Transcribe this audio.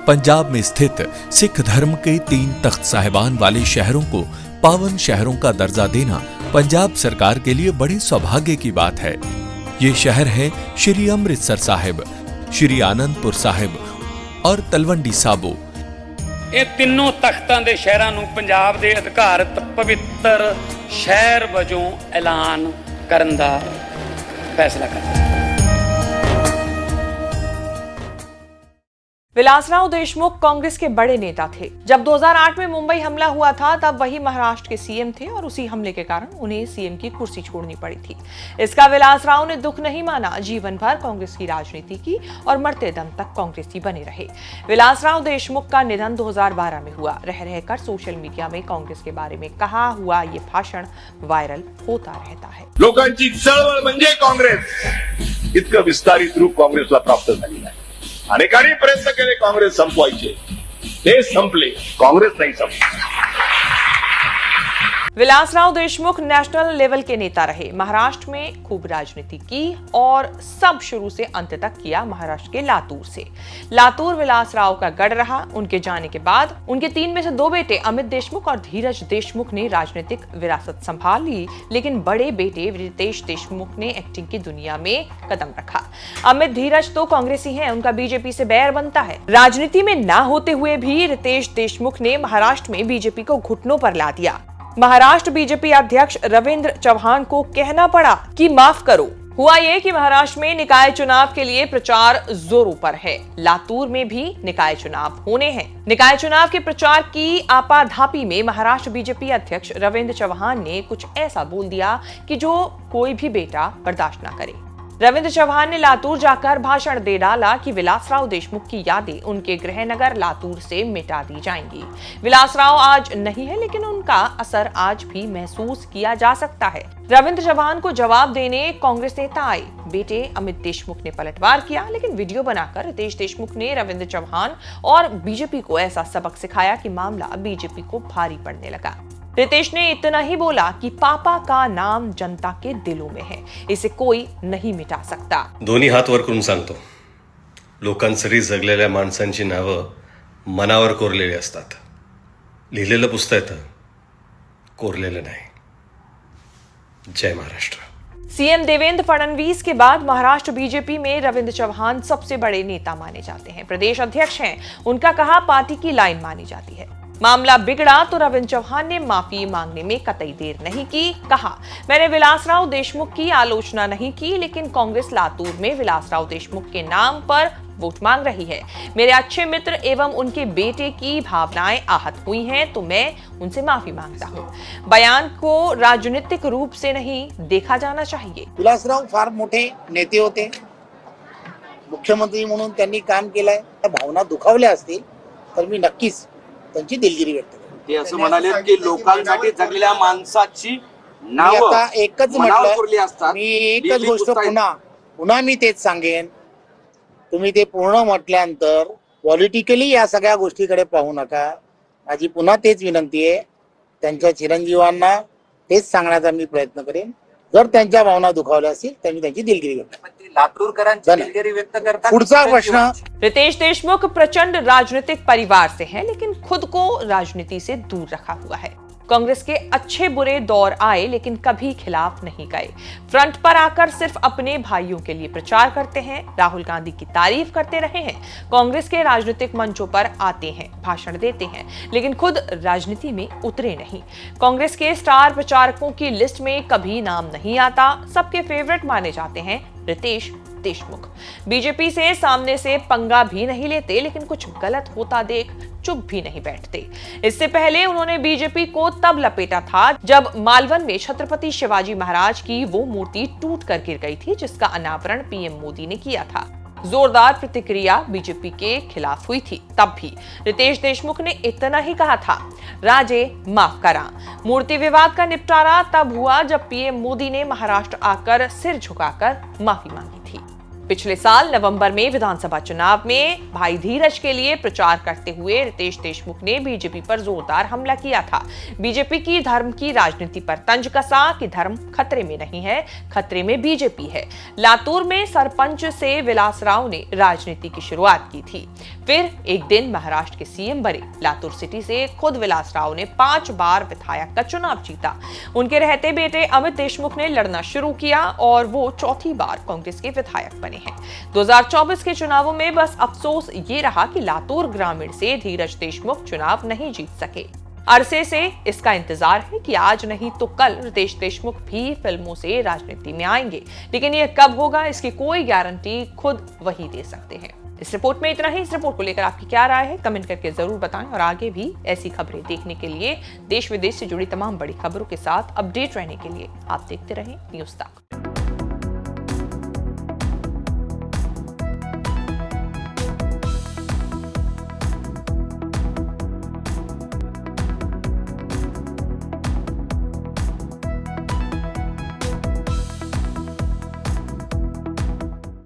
पंजाब में स्थित सिख धर्म के 3 तख्त साहिबान वाले शहरों को पावन शहरों का दर्जा देना पंजाब सरकार के लिए बड़े सौभाग्य की बात है। ये शहर है श्री अमृतसर साहिब, श्री आनंदपुर साहिब और तलवंडी साबो। ਇਹ ਤਿੰਨੋਂ ਤਖਤਾਂ ਦੇ ਸ਼ਹਿਰਾਂ ਨੂੰ ਪੰਜਾਬ ਦੇ ਅਧਿਕਾਰਤ ਪਵਿੱਤਰ ਸ਼ਹਿਰ ਵਜੋਂ ਐਲਾਨ ਕਰਨ ਦਾ ਫੈਸਲਾ ਕਰਦਾ ਹੈ। विलासराव देशमुख कांग्रेस के बड़े नेता थे। जब 2008 में मुंबई हमला हुआ था तब वही महाराष्ट्र के सीएम थे और उसी हमले के कारण उन्हें सीएम की कुर्सी छोड़नी पड़ी थी। इसका विलासराव ने दुख नहीं माना, जीवन भर कांग्रेस की राजनीति की और मरते दम तक कांग्रेसी बने रहे। विलासराव देशमुख का निधन 2012 में हुआ। रह रहकर सोशल मीडिया में कांग्रेस के बारे में कहा हुआ ये भाषण वायरल होता रहता है। लोकांची चळवळ म्हणजे काँग्रेस, इतकं विस्तारित रूप काँग्रेसला प्राप्त झालेलं आहे। अनेकांनी प्रयत्न केले काँग्रेस संपवायचे, ते संपले, काँग्रेस नाही संपली। विलासराव देशमुख नेशनल लेवल के नेता रहे। महाराष्ट्र में खूब राजनीति की और सब शुरू से अंत तक किया महाराष्ट्र के लातूर से। लातूर विलासराव का गढ़ रहा। उनके जाने के बाद उनके 3 में से 2 बेटे अमित देशमुख और धीरज देशमुख ने राजनीतिक विरासत संभाल ली, लेकिन बड़े बेटे रितेश देशमुख ने एक्टिंग की दुनिया में कदम रखा। अमित धीरज तो कांग्रेसी हैं, उनका बीजेपी से बैर बनता है। राजनीति में ना होते हुए भी रितेश देशमुख ने महाराष्ट्र में बीजेपी को घुटनों पर ला दिया। महाराष्ट्र बीजेपी अध्यक्ष रविंद्र चौहान को कहना पड़ा कि माफ करो। हुआ ये कि महाराष्ट्र में निकाय चुनाव के लिए प्रचार जोरों पर है। लातूर में भी निकाय चुनाव होने हैं। निकाय चुनाव के प्रचार की आपाधापी में महाराष्ट्र बीजेपी अध्यक्ष रविंद्र चौहान ने कुछ ऐसा बोल दिया कि जो कोई भी बेटा बर्दाश्त ना करे। रविंद्र चौहान ने लातूर जाकर भाषण दे डाला कि विलासराव देशमुख की यादें उनके गृहनगर लातूर से मिटा दी जाएंगी। विलासराव आज नहीं है, लेकिन उनका असर आज भी महसूस किया जा सकता है। रविंद्र चौहान को जवाब देने कांग्रेस नेता आए। बेटे अमित देशमुख ने पलटवार किया, लेकिन वीडियो बनाकर रितेश देशमुख ने रविंद्र चौहान और बीजेपी को ऐसा सबक सिखाया कि मामला बीजेपी को भारी पड़ने लगा। रितेश ने इतना ही बोला कि पापा का नाम जनता के दिलों में है, इसे कोई नहीं मिटा सकता। दोन्ही हात वर करून सांगतो, लोकांसाठी जगलेल्या माणसांची नावं मनावर कोरलेली असतात। लिहिलेलं पुसता येतं, कोरलेलं नाही। जय महाराष्ट्र। सीएम देवेंद्र फडणवीस के बाद महाराष्ट्र बीजेपी में रविंद्र चौहान सबसे बड़े नेता माने जाते हैं। प्रदेश अध्यक्ष हैं। उनका कहा पार्टी की लाइन मानी जाती है। मामला बिगड़ा तो रविंद्र चौहान ने माफी मांगने में कतई देर नहीं की। कहा, मैंने विलासराव देशमुख की आलोचना नहीं की, लेकिन कांग्रेस लातूर में विलासराव देशमुख के नाम पर वोट मांग रही है। मेरे अच्छे मित्र एवं उनके बेटे की भावनाएं आहत हुई हैं, तो मैं उनसे माफी मांगता हूं। बयान को राजनीतिक रूप से नहीं देखा जाना चाहिए। विलासराव फार मोठे नेते होते, मुख्यमंत्री म्हणून त्यांनी काम केलंय। भावना दुखावल्या असतील तर मी नक्कीच त्यांची दिलगिरी व्यक्त करतो। ते असं म्हणाले की लोकांसाठी जगलेल्या माणसाची नाव आता एकच म्हटलं, मी एकच गोष्ट पुन्हा मी तेच सांगेन, तुम्ही ते पूर्ण म्हटल्यानंतर पॉलिटिकली या सगळ्या गोष्टीकडे पाहू नका। माझी पुन्हा तेच विनंती आहे, त्यांच्या चिरंजीवांना तेच सांगण्याचा मी प्रयत्न करेन। जर त्यांच्या भावना दुखावल्या असतील तर मी त्यांची दिलगिरी व्यक्त करेन। लातूरकरांची दिलगिरी व्यक्त करतात। पुढचा प्रश्न, रितेश देशमुख प्रचंड राजनीतिक परिवार से हैं, लेकिन खुद को राजनीति से दूर रखा हुआ है। कांग्रेस के अच्छे बुरे दौर आए, लेकिन कभी खिलाफ नहीं गए। फ्रंट पर आकर सिर्फ अपने भाइयों के लिए प्रचार करते हैं। राहुल गांधी की तारीफ करते रहे हैं। कांग्रेस के राजनीतिक मंचों पर आते हैं, भाषण देते हैं, लेकिन खुद राजनीति में उतरे नहीं। कांग्रेस के स्टार प्रचारकों की लिस्ट में कभी नाम नहीं आता। सबके फेवरेट माने जाते हैं रितेश देशमुख। बीजेपी से सामने से पंगा भी नहीं लेते, लेकिन कुछ गलत होता देख चुप भी नहीं बैठते। इससे पहले उन्होंने बीजेपी को तब लपेटा था जब मालवन में छत्रपति शिवाजी महाराज की वो मूर्ति टूट कर गिर गई थी, जिसका अनावरण पीएम मोदी ने किया था। जोरदार प्रतिक्रिया बीजेपी के खिलाफ हुई थी। तब भी रितेश देशमुख ने इतना ही कहा था, राजे माफ करा। मूर्ति विवाद का निपटारा तब हुआ जब पीएम मोदी ने महाराष्ट्र आकर सिर झुकाकर माफी मांगी थी। पिछले साल नवंबर में विधानसभा चुनाव में भाई धीरज के लिए प्रचार करते हुए रितेश देशमुख ने बीजेपी पर जोरदार हमला किया था। बीजेपी की धर्म की राजनीति पर तंज कसा कि धर्म खतरे में नहीं है, खतरे में बीजेपी है। लातूर में सरपंच से विलास राव ने राजनीति की शुरुआत की थी। फिर एक दिन महाराष्ट्र के सीएम बने। लातूर सिटी से खुद विलास राव ने 5 बार विधायक का चुनाव जीता। उनके रहते बेटे अमित देशमुख ने लड़ना शुरू किया और वो चौथी बार कांग्रेस के विधायक बने हैं। 2024 के चुनावों में बस अफसोस ये रहा कि लातूर ग्रामीण से धीरज देशमुख चुनाव नहीं जीत सके। अरसे से इसका इंतजार है कि आज नहीं तो कल रितेश देशमुख भी फिल्मों से राजनीति में आएंगे, लेकिन ये कब होगा इसकी कोई गारंटी खुद वही दे सकते हैं। इस रिपोर्ट में इतना ही। इस रिपोर्ट को लेकर आपकी क्या राय है, कमेंट करके जरूर बताएं और आगे भी ऐसी खबरें देखने के लिए, देश विदेश से जुड़ी तमाम बड़ी खबरों के साथ अपडेट रहने के लिए आप देखते रहें न्यूज़ तक।